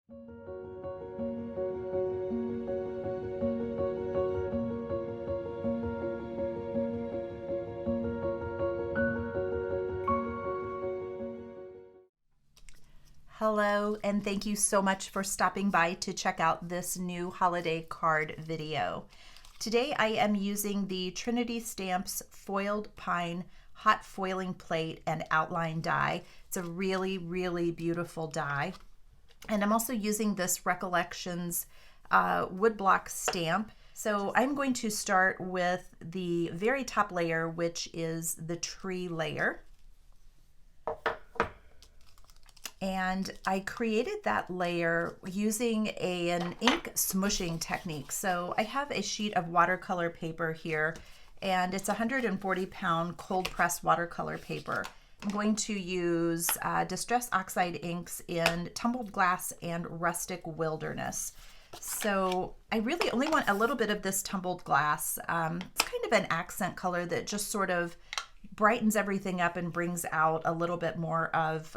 Hello, and thank you so much for stopping by to check out this new holiday card video. Today I am using the Trinity Stamps Foiled Pine Hot Foiling Plate and Outline Die. It's a really, really beautiful die. And I'm also using this Recollections woodblock stamp. So I'm going to start with the very top layer, which is the tree layer. And I created that layer using an ink smushing technique. So I have a sheet of watercolor paper here, and it's 140-pound cold pressed watercolor paper. I'm going to use Distress Oxide inks in Tumbled Glass and Rustic Wilderness. So I really only want a little bit of this Tumbled Glass. It's kind of an accent color that just sort of brightens everything up and brings out a little bit more of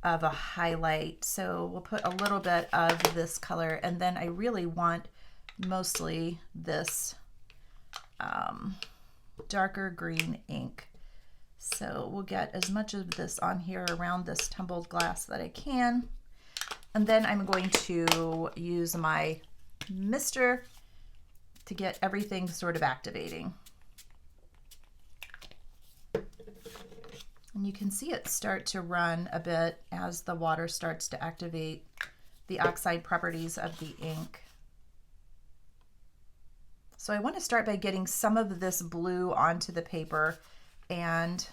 a highlight. So we'll put a little bit of this color, and then I really want mostly this darker green ink. So we'll get as much of this on here around this tumbled glass that I can. And then I'm going to use my mister to get everything sort of activating. And you can see it start to run a bit as the water starts to activate the oxide properties of the ink. So I want to start by getting some of this blue onto the paper, and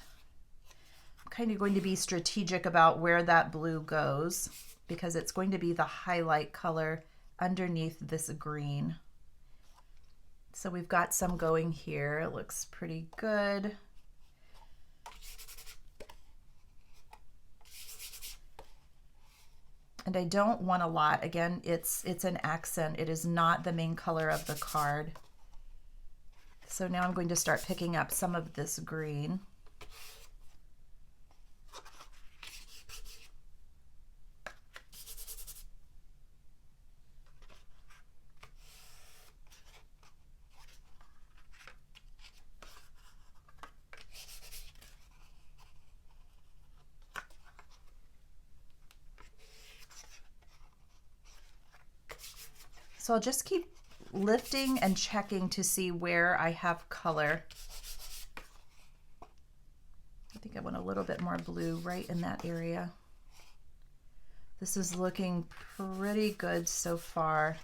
I'm kind of going to be strategic about where that blue goes because it's going to be the highlight color underneath this green. So we've got some going here. It looks pretty good. And I don't want a lot. Again, it's an accent. It is not the main color of the card. So now I'm going to start picking up some of this green. So I'll just keep lifting and checking to see where I have color. I think I want a little bit more blue right in that area. This is looking pretty good so far.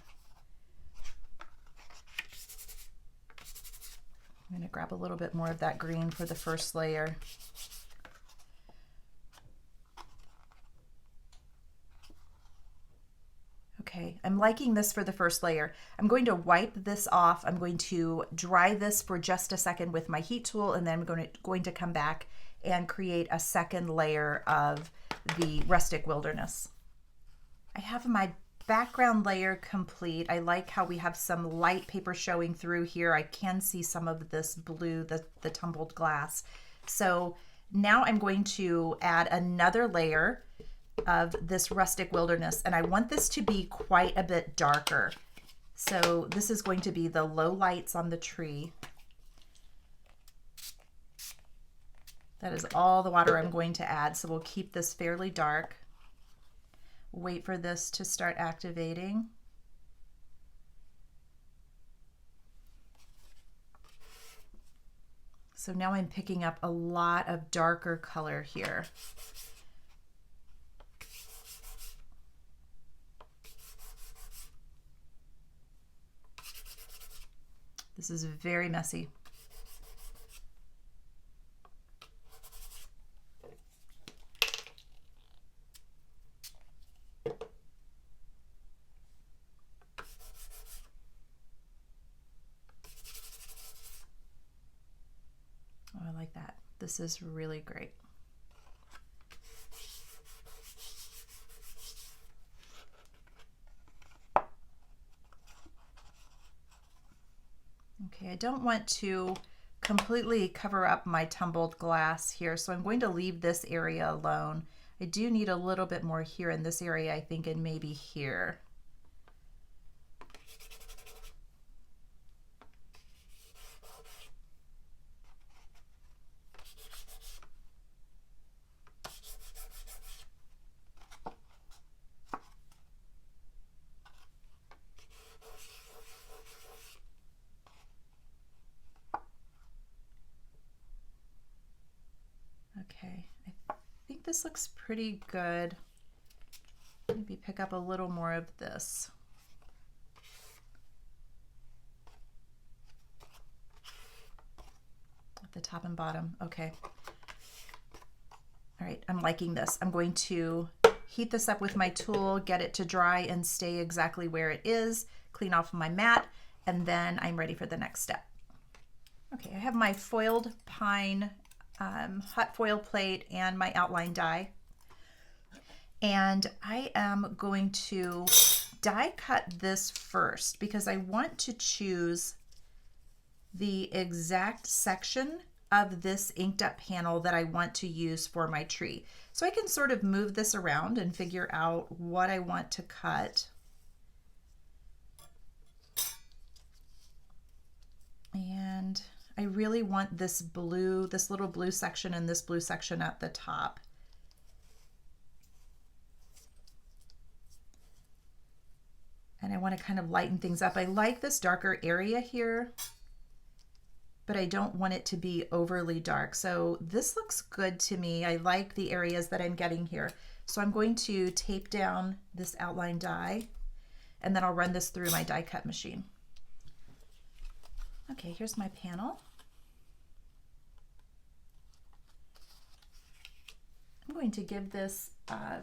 I'm going to grab a little bit more of that green for the first layer. Okay, I'm liking this for the first layer. I'm going to wipe this off. I'm going to dry this for just a second with my heat tool, and then I'm going to come back and create a second layer of the Rustic Wilderness. I have my background layer complete. I like how we have some light paper showing through here. I can see some of this blue, the tumbled glass. So now I'm going to add another layer of this Rustic Wilderness, and I want this to be quite a bit darker. So this is going to be the low lights on the tree. That is all the water I'm going to add, so we'll keep this fairly dark. Wait for this to start activating. So now I'm picking up a lot of darker color here. This is very messy. Oh, I like that. This is really great. Okay, I don't want to completely cover up my tumbled glass here, so I'm going to leave this area alone. I do need a little bit more here in this area, I think, and maybe here. Okay, I think this looks pretty good. Maybe pick up a little more of this. At the top and bottom, okay. All right, I'm liking this. I'm going to heat this up with my tool, get it to dry and stay exactly where it is, clean off my mat, and then I'm ready for the next step. Okay, I have my foiled pine hot foil plate and my outline die. And I am going to die cut this first because I want to choose the exact section of this inked up panel that I want to use for my tree. So I can sort of move this around and figure out what I want to cut. And I really want this blue, this little blue section and this blue section at the top. And I want to kind of lighten things up. I like this darker area here, but I don't want it to be overly dark. So this looks good to me. I like the areas that I'm getting here. So I'm going to tape down this outline die, and then I'll run this through my die cut machine. Okay, here's my panel. I'm going to give this a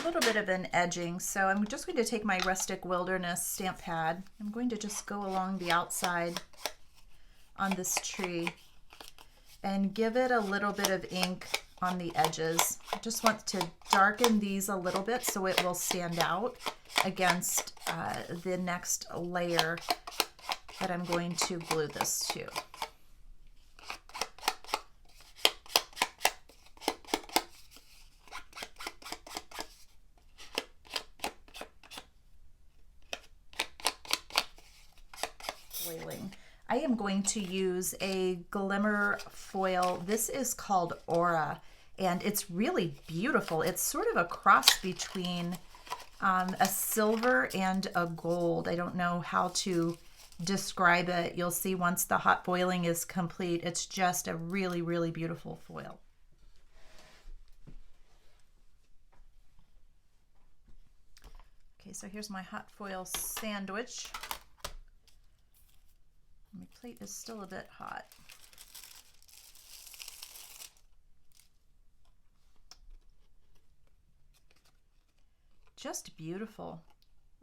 little bit of an edging. So I'm just going to take my Rustic Wilderness stamp pad. I'm going to just go along the outside on this tree and give it a little bit of ink on the edges. I just want to darken these a little bit so it will stand out against the next layer that I'm going to glue this to. I am going to use a Glimmer foil. This is called Aura, and it's really beautiful. It's sort of a cross between a silver and a gold. I don't know how to describe it. You'll see once the hot foiling is complete. It's just a really, really beautiful foil. Okay, so here's my hot foil sandwich. My plate is still a bit hot. Just beautiful.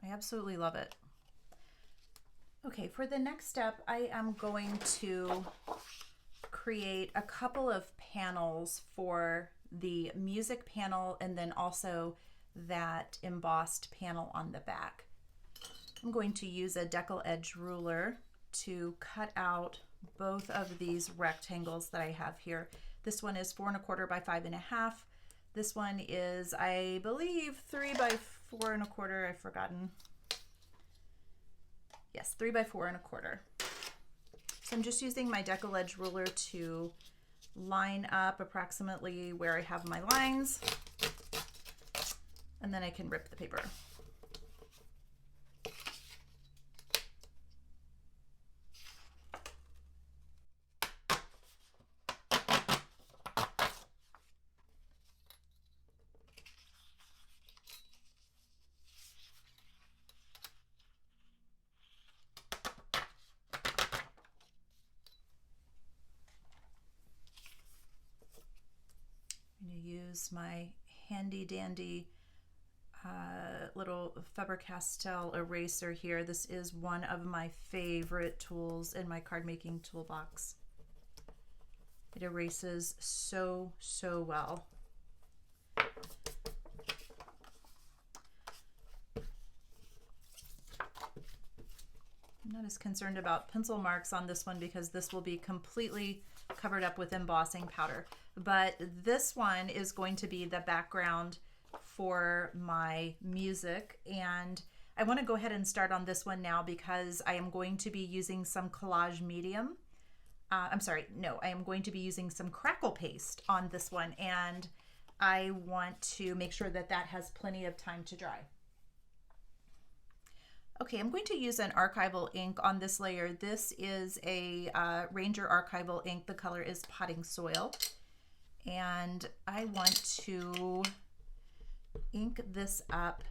I absolutely love it. Okay, for the next step, I am going to create a couple of panels for the music panel and then also that embossed panel on the back. I'm going to use a decal edge ruler to cut out both of these rectangles that I have here. This one is 4 1/4 by 5 1/2. This one is, I believe, 3 by 4 1/4. I've forgotten. Yes, 3 by 4 1/4. So I'm just using my decal edge ruler to line up approximately where I have my lines, and then I can rip the paper. Use my handy dandy little Faber-Castell eraser here. This is one of my favorite tools in my card making toolbox. It erases so well. I'm not as concerned about pencil marks on this one because this will be completely covered up with embossing powder. But this one is going to be the background for my music, and I want to go ahead and start on this one now because I am going to be using some collage medium. I'm sorry, no, I am going to be using some Crackle paste on this one, and I want to make sure that that has plenty of time to dry. Okay, I'm going to use an archival ink on this layer. This is a Ranger archival ink. The color is Potting Soil. And I want to ink this up.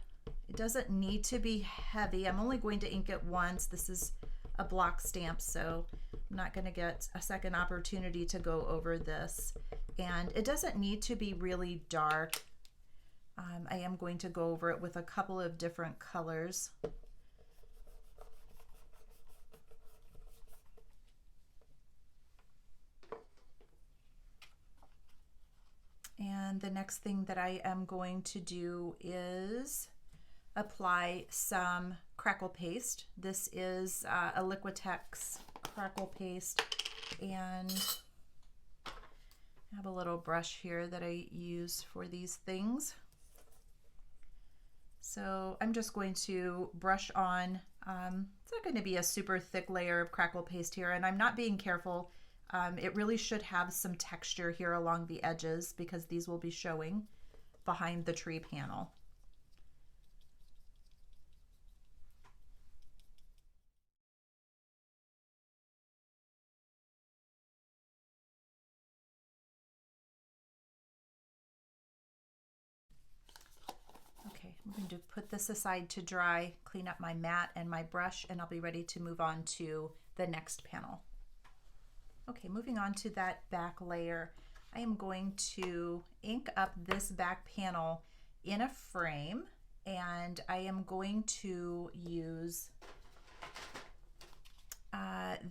It doesn't need to be heavy. I'm only going to ink it once. This is a block stamp, so I'm not going to get a second opportunity to go over this. And it doesn't need to be really dark. I am going to go over it with a couple of different colors. And the next thing that I am going to do is apply some Crackle paste. This is a Liquitex Crackle paste, and I have a little brush here that I use for these things. So I'm just going to brush on, it's not going to be a super thick layer of Crackle paste here, and I'm not being careful. It really should have some texture here along the edges because these will be showing behind the tree panel. Okay, I'm going to put this aside to dry, clean up my mat and my brush, and I'll be ready to move on to the next panel. Okay, moving on to that back layer, I am going to ink up this back panel in a frame, and I am going to use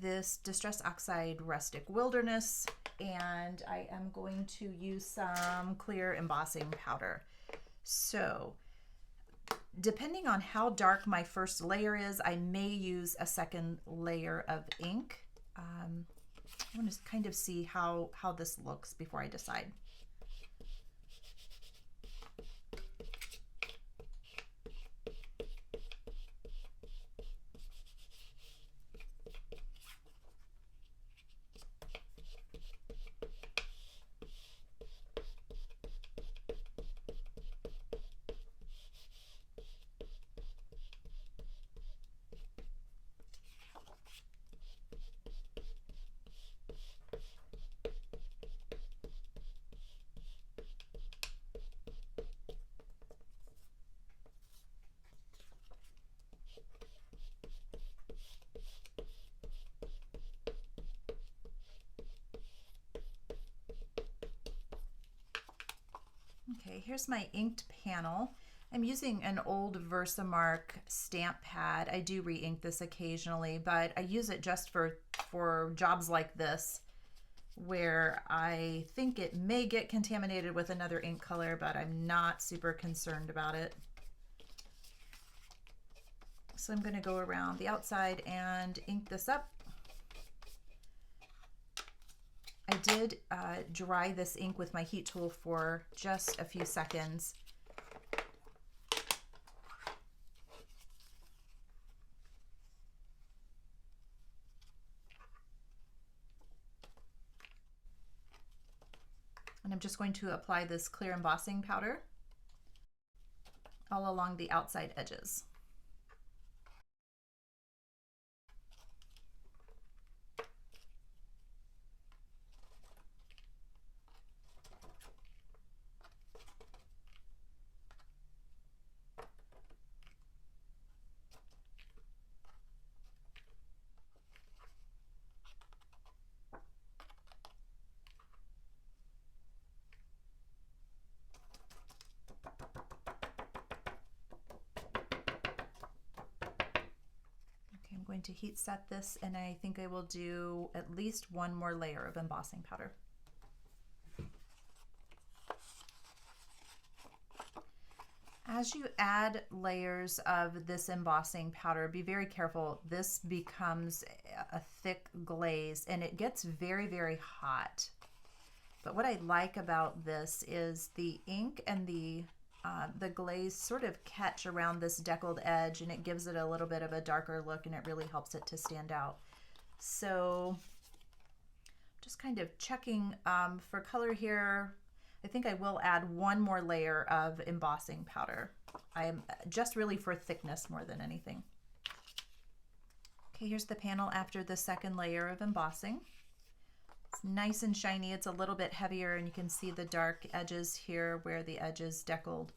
this Distress Oxide Rustic Wilderness, and I am going to use some clear embossing powder. So depending on how dark my first layer is, I may use a second layer of ink. I want to kind of see how this looks before I decide. Okay, here's my inked panel. I'm using an old Versamark stamp pad. I do re-ink this occasionally, but I use it just for jobs like this where I think it may get contaminated with another ink color, but I'm not super concerned about it. So I'm going to go around the outside and ink this up. I did dry this ink with my heat tool for just a few seconds. And I'm just going to apply this clear embossing powder all along the outside edges. I'm going to heat set this, and I think I will do at least one more layer of embossing powder. As you add layers of this embossing powder, be very careful. This becomes a thick glaze and it gets very, very hot. But what I like about this is the ink and the the glaze sort of catch around this deckled edge, and it gives it a little bit of a darker look, and it really helps it to stand out. So just kind of checking for color here. I think I will add one more layer of embossing powder. I am just really for thickness more than anything. Okay, here's the panel after the second layer of embossing. It's nice and shiny. It's a little bit heavier, and you can see the dark edges here where the edge is deckled.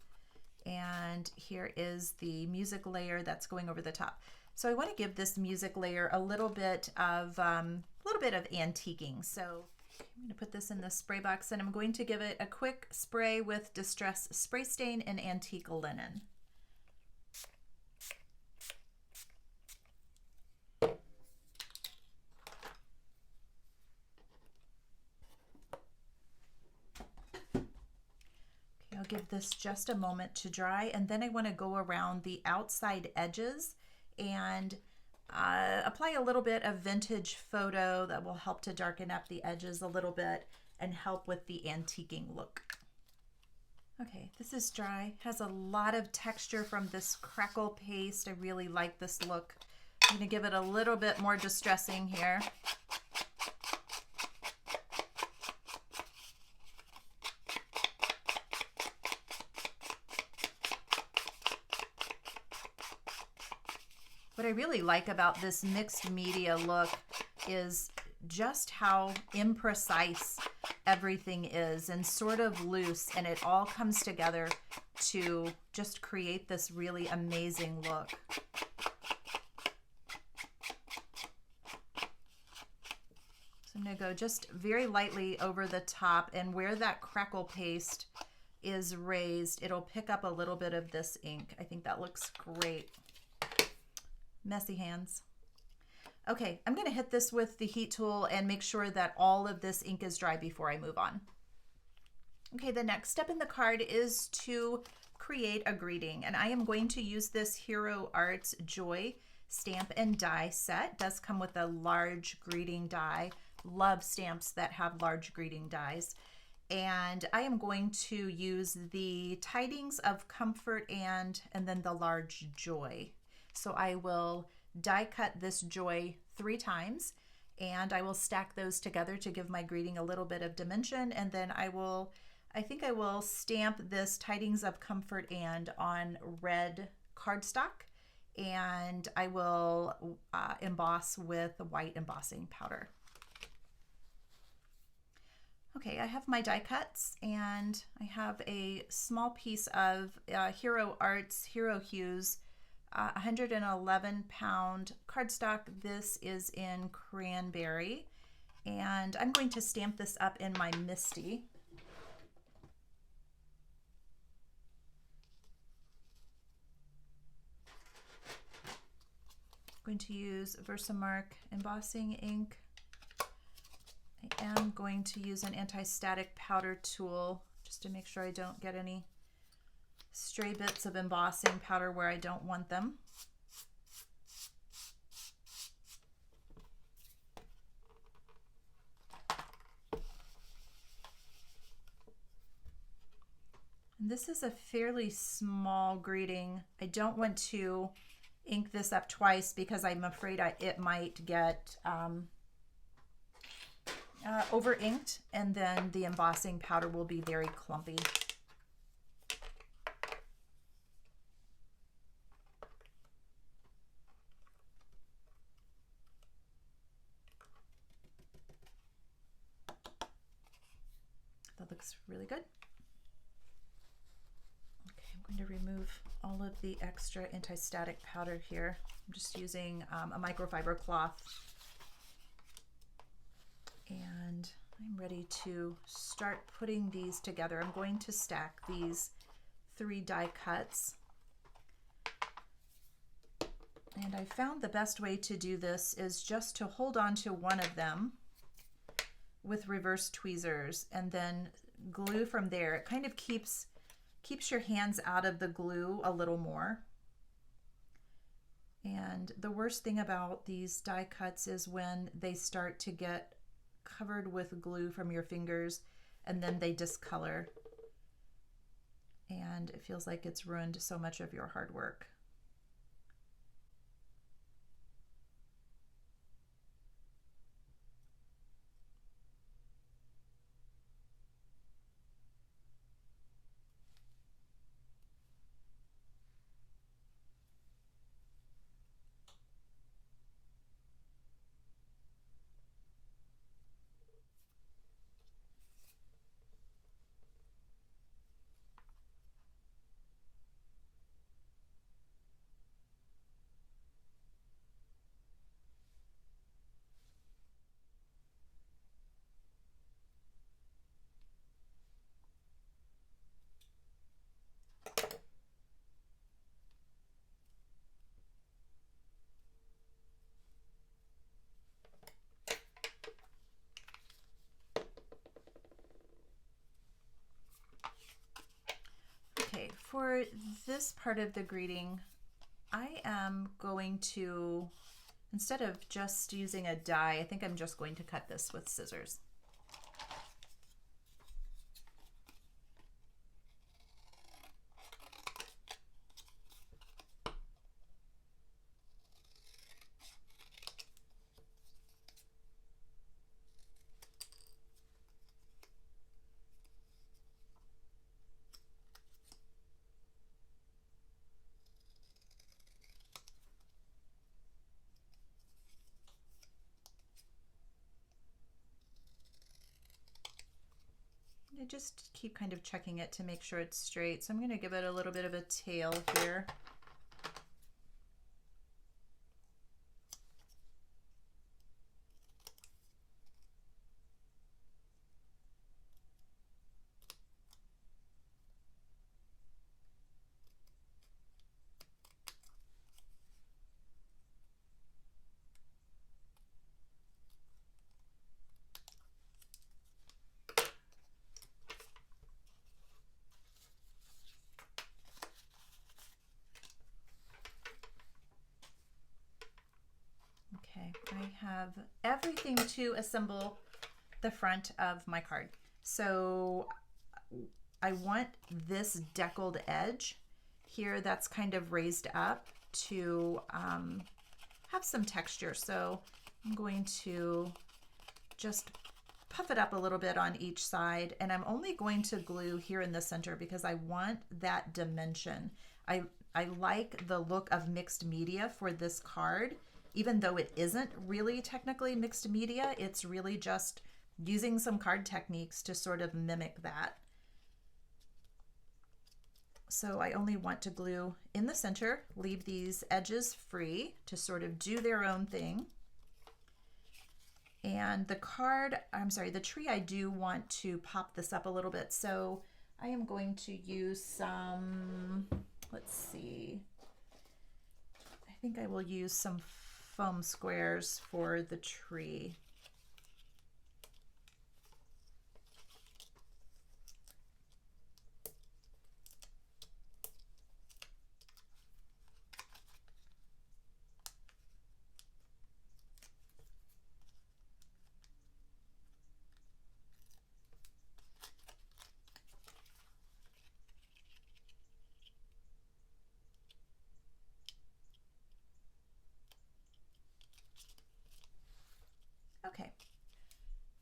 And here is the music layer that's going over the top. So I want to give this music layer a little bit of antiquing. So I'm going to put this in the spray box, and I'm going to give it a quick spray with Distress Spray Stain and Antique Linen. I'll give this just a moment to dry, and then I want to go around the outside edges and apply a little bit of vintage photo that will help to darken up the edges a little bit and help with the antiquing look. Okay, this is dry. Has a lot of texture from this Crackle paste. I really like this look. I'm going to give it a little bit more distressing here. What I really like about this mixed media look is just how imprecise everything is and sort of loose, and it all comes together to just create this really amazing look. So I'm going to go just very lightly over the top, and where that Crackle paste is raised, it'll pick up a little bit of this ink. I think that looks great. Messy hands. Okay, I'm going to hit this with the heat tool and make sure that all of this ink is dry before I move on. Okay, the next step in the card is to create a greeting, and I am going to use this Hero Arts Joy stamp and die set. It does come with a large greeting die. Love stamps that have large greeting dies. And I am going to use the Tidings of Comfort and then the large Joy. So I will die cut this Joy 3 times, and I will stack those together to give my greeting a little bit of dimension. And then I think I will stamp this Tidings of Comfort and on red cardstock, and I will emboss with white embossing powder. Okay, I have my die cuts, and I have a small piece of Hero Arts Hero Hues 111-pound cardstock. This is in Cranberry, and I'm going to stamp this up in my Misty. I'm going to use Versamark embossing ink. I am going to use an anti-static powder tool just to make sure I don't get any stray bits of embossing powder where I don't want them. And this is a fairly small greeting. I don't want to ink this up twice because I'm afraid it might get over inked, and then the embossing powder will be very clumpy. That looks really good. Okay, I'm going to remove all of the extra anti-static powder here. I'm just using a microfiber cloth, and I'm ready to start putting these together. I'm going to stack these 3 die cuts, and I found the best way to do this is just to hold on to one of them with reverse tweezers and then glue from there. It kind of keeps your hands out of the glue a little more. And the worst thing about these die cuts is when they start to get covered with glue from your fingers and then they discolor. and it feels like it's ruined so much of your hard work. Okay, for this part of the greeting, I am going to, instead of just using a die, I think I'm just going to cut this with scissors. I just keep kind of checking it to make sure it's straight. So I'm going to give it a little bit of a tail here. Okay, I have everything to assemble the front of my card. So I want this deckled edge here that's kind of raised up to have some texture. So I'm going to just puff it up a little bit on each side, and I'm only going to glue here in the center because I want that dimension. I like the look of mixed media for this card, even though it isn't really technically mixed media. It's really just using some card techniques to sort of mimic that. So I only want to glue in the center, leave these edges free to sort of do their own thing. And the tree, I do want to pop this up a little bit. So I am going to use some, let's see, I think I will use some foam squares for the tree. Okay,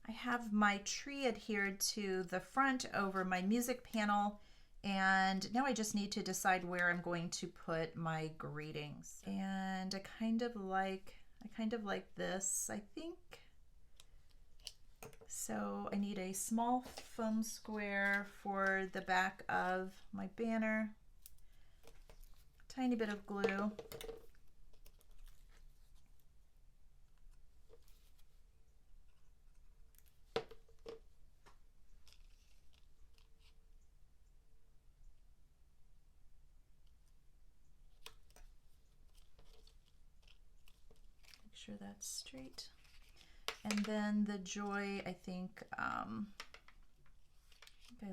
I have my tree adhered to the front over my music panel, and now I just need to decide where I'm going to put my greetings. And I kind of like this, I think. So I need a small foam square for the back of my banner, tiny bit of glue. Sure that's straight. And then the joy, I think I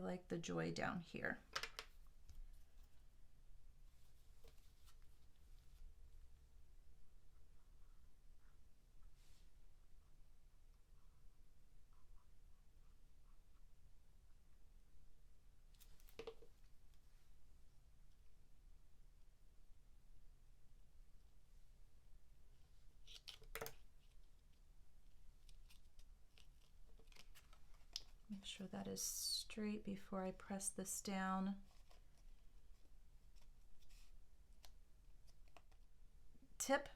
like the joy down here. Make sure that is straight before I press this down. Tip,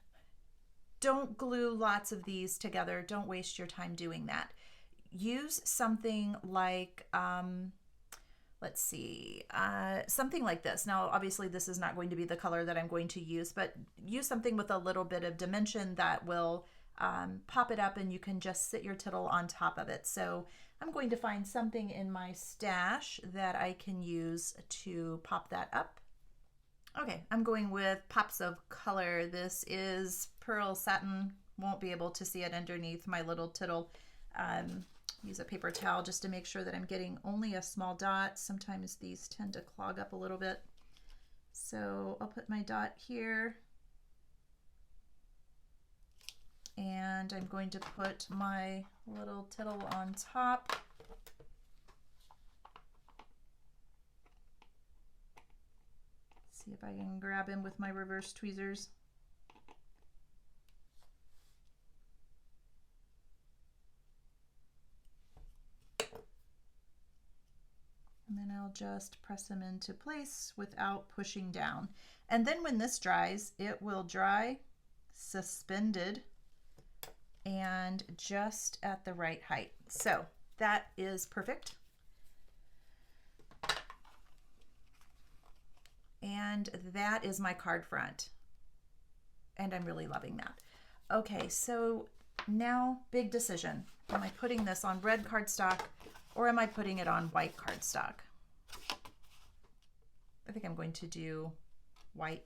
don't glue lots of these together. Don't waste your time doing that. Use something like, let's see, something like this. Now, obviously this is not going to be the color that I'm going to use, but use something with a little bit of dimension that will pop it up, and you can just sit your tittle on top of it. So I'm going to find something in my stash that I can use to pop that up. Okay, I'm going with pops of color. This is pearl satin. Won't be able to see it underneath my little tittle. Use a paper towel just to make sure that I'm getting only a small dot. Sometimes these tend to clog up a little bit. So I'll put my dot here. And I'm going to put my little tittle on top. See if I can grab him with my reverse tweezers. And then I'll just press them into place without pushing down. And then when this dries, it will dry suspended and just at the right height. So that is perfect. And that is my card front. And I'm really loving that. Okay, so now big decision. Am I putting this on red cardstock or am I putting it on white cardstock? I think I'm going to do white,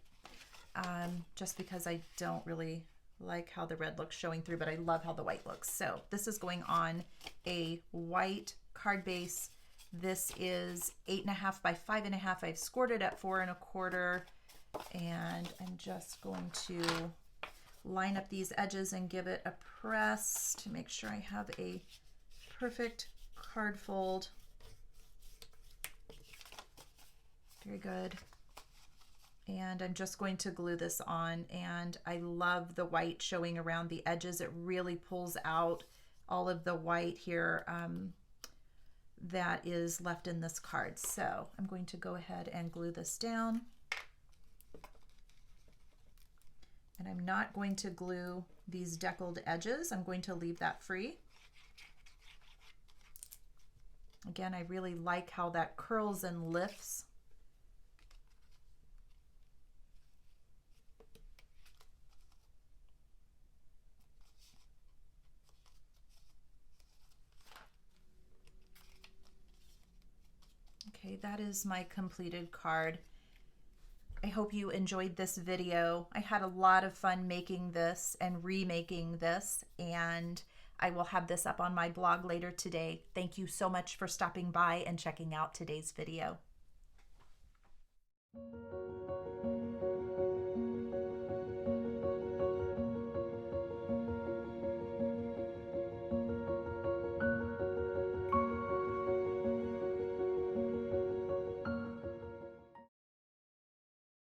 just because I don't really like how the red looks showing through, but I love how the white looks. So this is going on a white card base. This is 8.5 by 5.5. I've scored it at 4 1/4, and I'm just going to line up these edges and give it a press to make sure I have a perfect card fold. Very good. And I'm just going to glue this on, and I love the white showing around the edges. It really pulls out all of the white here that is left in this card. So I'm going to go ahead and glue this down. And I'm not going to glue these deckled edges. I'm going to leave that free. Again, I really like how that curls and lifts. Okay, that is my completed card. I hope you enjoyed this video. I had a lot of fun making this and remaking this, and I will have this up on my blog later today. Thank you so much for stopping by and checking out today's video.